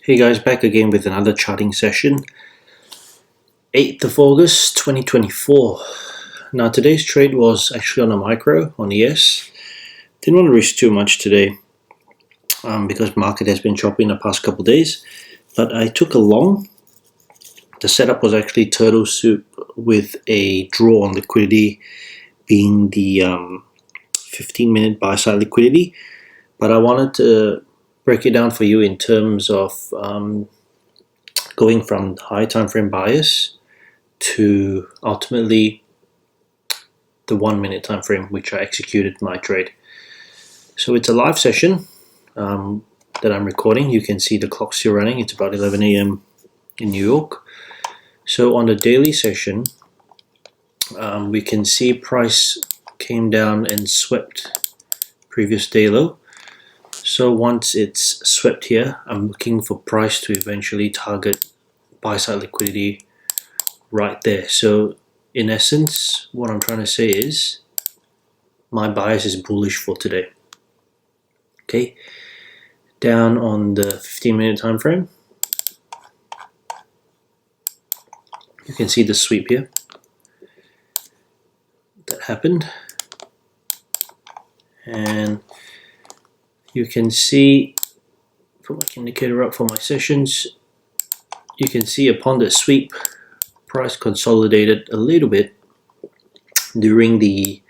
Hey guys, back again with another charting session. 8th of August 2024. Now today's trade was actually on a micro, on ES. Didn't want to risk too much today because market has been choppy in the past couple of days. But I took a long. The setup was actually turtle soup with a draw on liquidity being the 15-minute buy-side liquidity. But I wanted to break it down for you in terms of going from high time frame bias to ultimately the 1 minute time frame which I executed my trade. So it's a live session that I'm recording. You can see the clock still running. It's about 11 a.m. in New York. So on the daily session, we can see price came down and swept previous day low. So once it's swept here, I'm looking for price to eventually target buy side liquidity right there. So in essence, what I'm trying to say is my bias is bullish for today. Okay, down on the 15-minute time frame, you can see the sweep here that happened, and you can see, put my indicator up for my sessions, you can see upon the sweep, price consolidated a little bit during the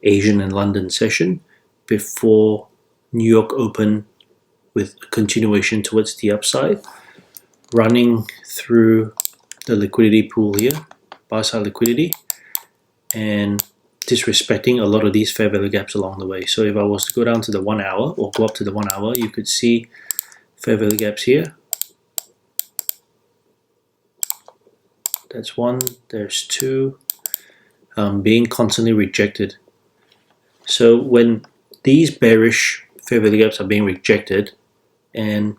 Asian and London session before New York open with a continuation towards the upside, running through the liquidity pool here, buy side liquidity, and disrespecting a lot of these fair value gaps along the way. So if I was to go down to the 1 hour or go up to the 1 hour, you could see fair value gaps here. That's one, there's two, being constantly rejected. So when these bearish fair value gaps are being rejected, and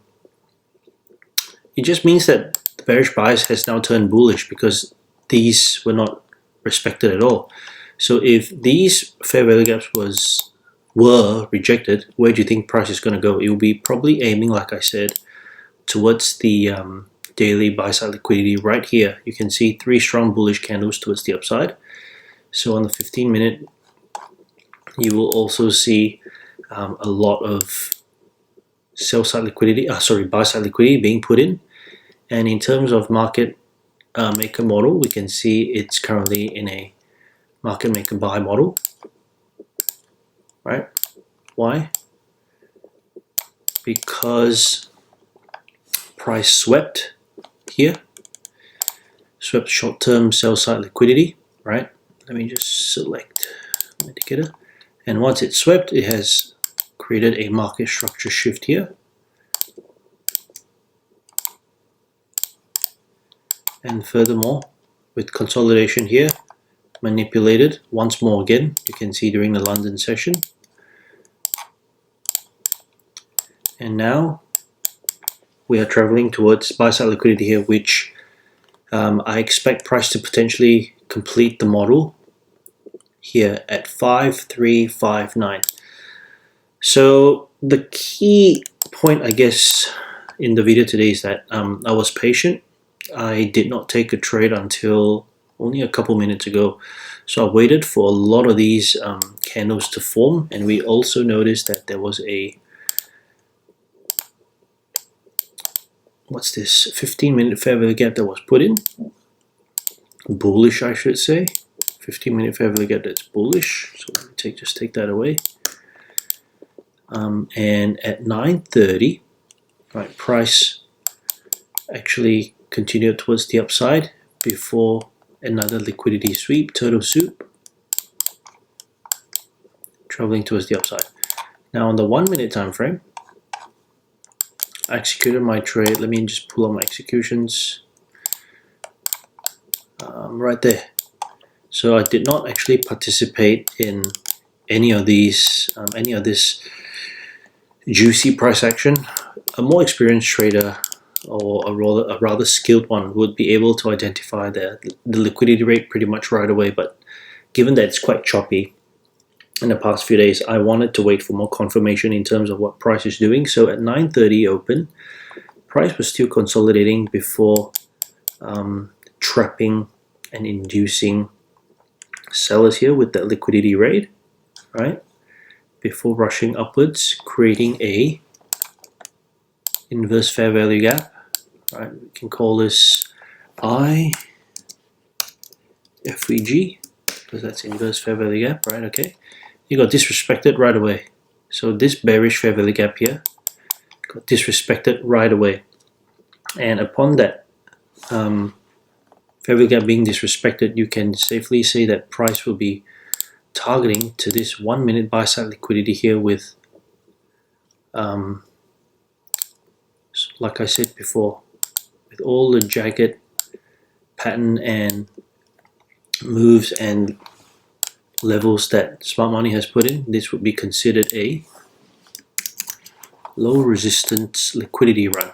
it just means that the bearish bias has now turned bullish because these were not respected at all. So if these fair value gaps were rejected, where do you think price is going to go? It will be probably aiming, like I said, towards the daily buy side liquidity right here. You can see 3 strong bullish candles towards the upside. So on the 15-minute, you will also see a lot of sell side liquidity, buy side liquidity being put in. And in terms of market maker model, we can see it's currently in a market maker buy model, right? Why? Because price swept here, swept short-term sell side liquidity, right? Let me just select indicator, and once it swept, it has created a market structure shift here, and furthermore, with consolidation here, manipulated once more again, you can see during the London session, and now we are traveling towards buy side liquidity here, which I expect price to potentially complete the model here at 5359. So the key point, I guess, in the video today is that I was patient. I did not take a trade until only a couple minutes ago. So I waited for a lot of these candles to form, and we also noticed that there was a 15-minute fair value gap that was put in, bullish I should say, 15-minute fair value gap that's bullish. So let me just take that away. And at 9:30, right, price actually continued towards the upside before another liquidity sweep, turtle soup, traveling towards the upside. Now on the 1 minute time frame, I executed my trade. Let me just pull up my executions right there. So I did not actually participate in any of this juicy price action. A more experienced trader or a rather skilled one would be able to identify the liquidity rate pretty much right away, but given that it's quite choppy in the past few days, I wanted to wait for more confirmation in terms of what price is doing. So at 9:30 open, price was still consolidating before trapping and inducing sellers here with that liquidity raid, right? Before rushing upwards, creating a inverse fair value gap, right? We can call this IFVG because that's inverse fair value gap, right? Okay, you got disrespected right away. So this bearish fair value gap here got disrespected right away, and upon that fair value gap being disrespected, you can safely say that price will be targeting to this 1 minute buy side liquidity here with like I said before, with all the jagged pattern and moves and levels that smart money has put in, this would be considered a low resistance liquidity run.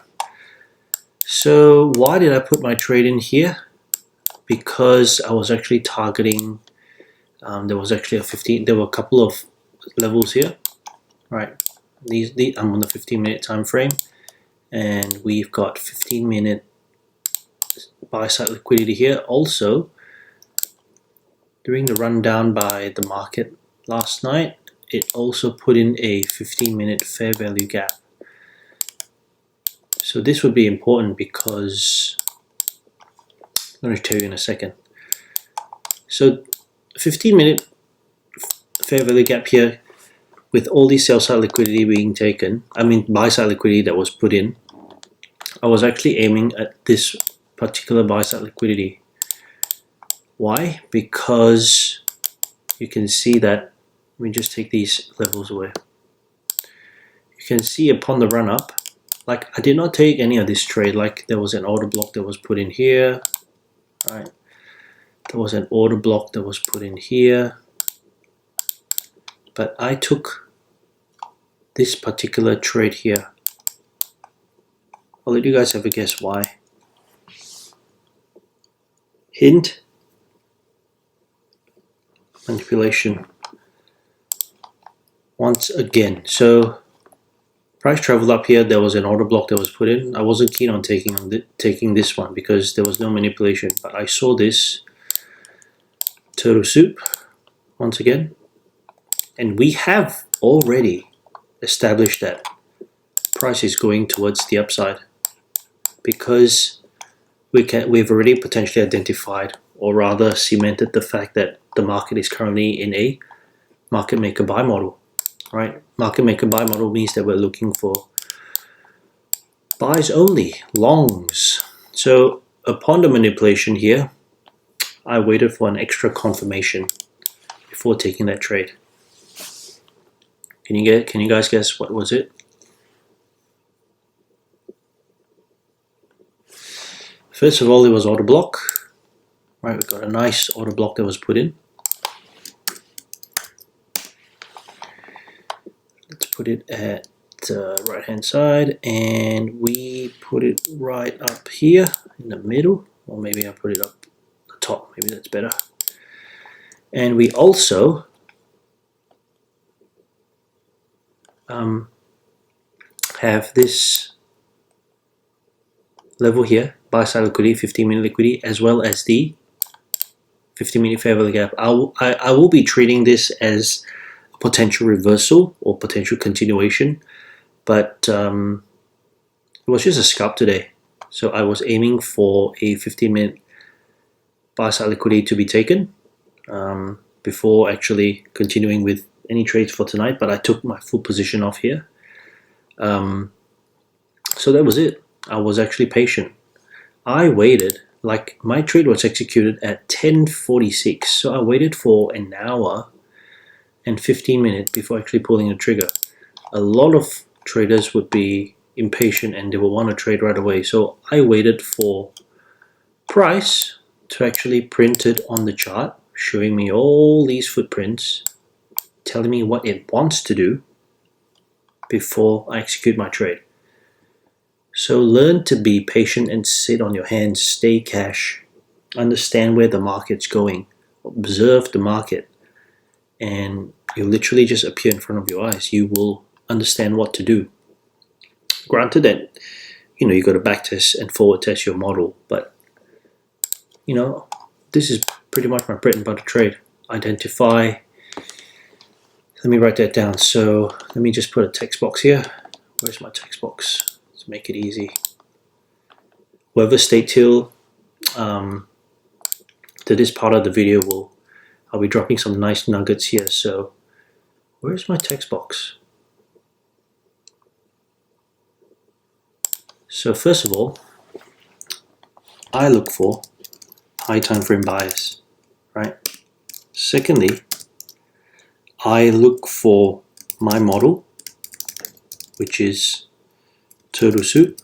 So why did I put my trade in here? Because I was actually targeting, there was actually there were a couple of levels here, right? I'm on the 15-minute time frame, and we've got 15-minute buy side liquidity here. Also, during the rundown by the market last night, it also put in a 15-minute fair value gap. So this would be important because I'm going to tell you in a second. So 15-minute fair value gap here with all these sell side liquidity being taken, I mean buy side liquidity that was put in, I was actually aiming at this particular buy side liquidity. Why? Because you can see that, let me just take these levels away. You can see upon the run up, like I did not take any of this trade, like there was an order block that was put in here, right? There was an order block that was put in here, but I took this particular trade here. I'll let you guys have a guess why. Hint, manipulation once again. So price traveled up here, there was an order block that was put in. I wasn't keen on taking this one because there was no manipulation, but I saw this turtle soup once again, and we have already established that price is going towards the upside because we've already potentially identified, or rather cemented, the fact that the market is currently in a market maker buy model, right? Market maker buy model means that we're looking for buys only, longs. So upon the manipulation here, I waited for an extra confirmation before taking that trade. Can you guys guess what was it? First of all, it was order block, right? We got a nice order block that was put in. Let's put it at the right hand side, and we put it right up here in the middle, or maybe I put it up the top, maybe that's better. And we also have this level here, buy side liquidity, 15-minute liquidity, as well as the 15-minute fair value gap. I will be treating this as a potential reversal or potential continuation, but it was just a scalp today. So I was aiming for a 15-minute buy side liquidity to be taken before actually continuing with any trades for tonight, but I took my full position off here. So that was it. I was actually patient. I waited, like my trade was executed at 10:46, so I waited for an hour and 15 minutes before actually pulling the trigger. A lot of traders would be impatient and they will want to trade right away, so I waited for price to actually print it on the chart, showing me all these footprints, telling me what it wants to do before I execute my trade. So learn to be patient and sit on your hands, stay cash, understand where the market's going, observe the market, and you'll literally just appear in front of your eyes. You will understand what to do. Granted that, you got to back test and forward test your model. But this is pretty much my bread and butter trade. Identify. Let me write that down. So let me just put a text box here. Where's my text box? Let's make it easy. Whoever stayed till to this part of the video, I'll be dropping some nice nuggets here. So where's my text box? So first of all, I look for high time frame bias, right? Secondly, I look for my model, which is turtle soup,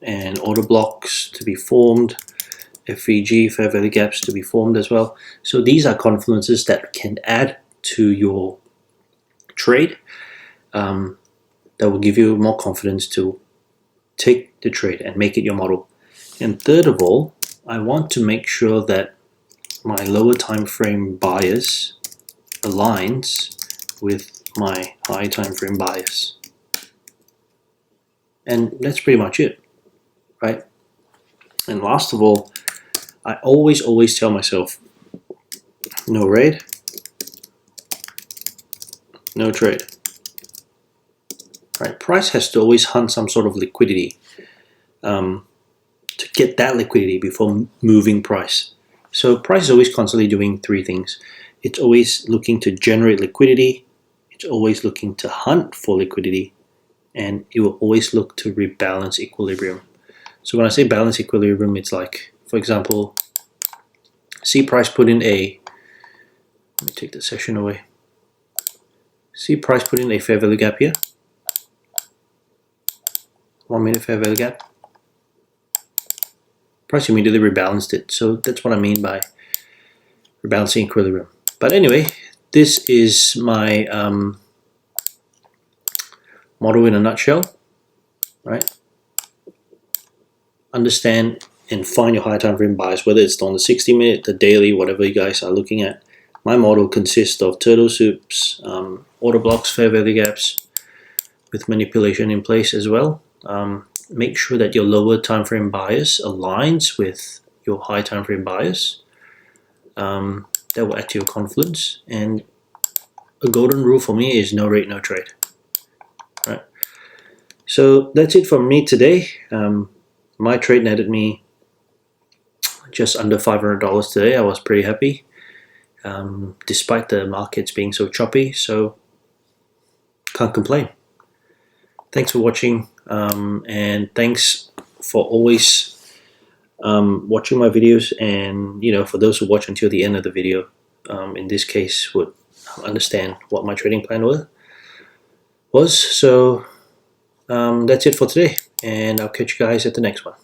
and order blocks to be formed, FVG, fair value gaps to be formed as well. So these are confluences that can add to your trade, that will give you more confidence to take the trade and make it your model. And third of all, I want to make sure that my lower time frame bias aligns with my high time frame bias. And that's pretty much it, right? And last of all, I always tell myself, no raid, no trade. Right? Price has to always hunt some sort of liquidity to get that liquidity before moving price. So price is always constantly doing three things. It's always looking to generate liquidity, it's always looking to hunt for liquidity, and it will always look to rebalance equilibrium. So when I say balance equilibrium, it's like, for example, see price put in a, let me take the session away. See price put in a fair value gap here. 1 minute fair value gap. Price immediately rebalanced it. So that's what I mean by rebalancing equilibrium. But anyway, this is my model in a nutshell, right? Understand and find your high time frame bias, whether it's on the 60-minute, the daily, whatever you guys are looking at. My model consists of turtle soups, order blocks, fair value gaps, with manipulation in place as well. Make sure that your lower time frame bias aligns with your high time frame bias. That will add to your confluence. And a golden rule for me is no rate, no trade. Right. So that's it from me today. My trade netted me just under $500 today. I was pretty happy, despite the markets being so choppy. So can't complain. Thanks for watching, and thanks for always watching my videos, and for those who watch until the end of the video, in this case would understand what my trading plan was. So that's it for today, and I'll catch you guys at the next one.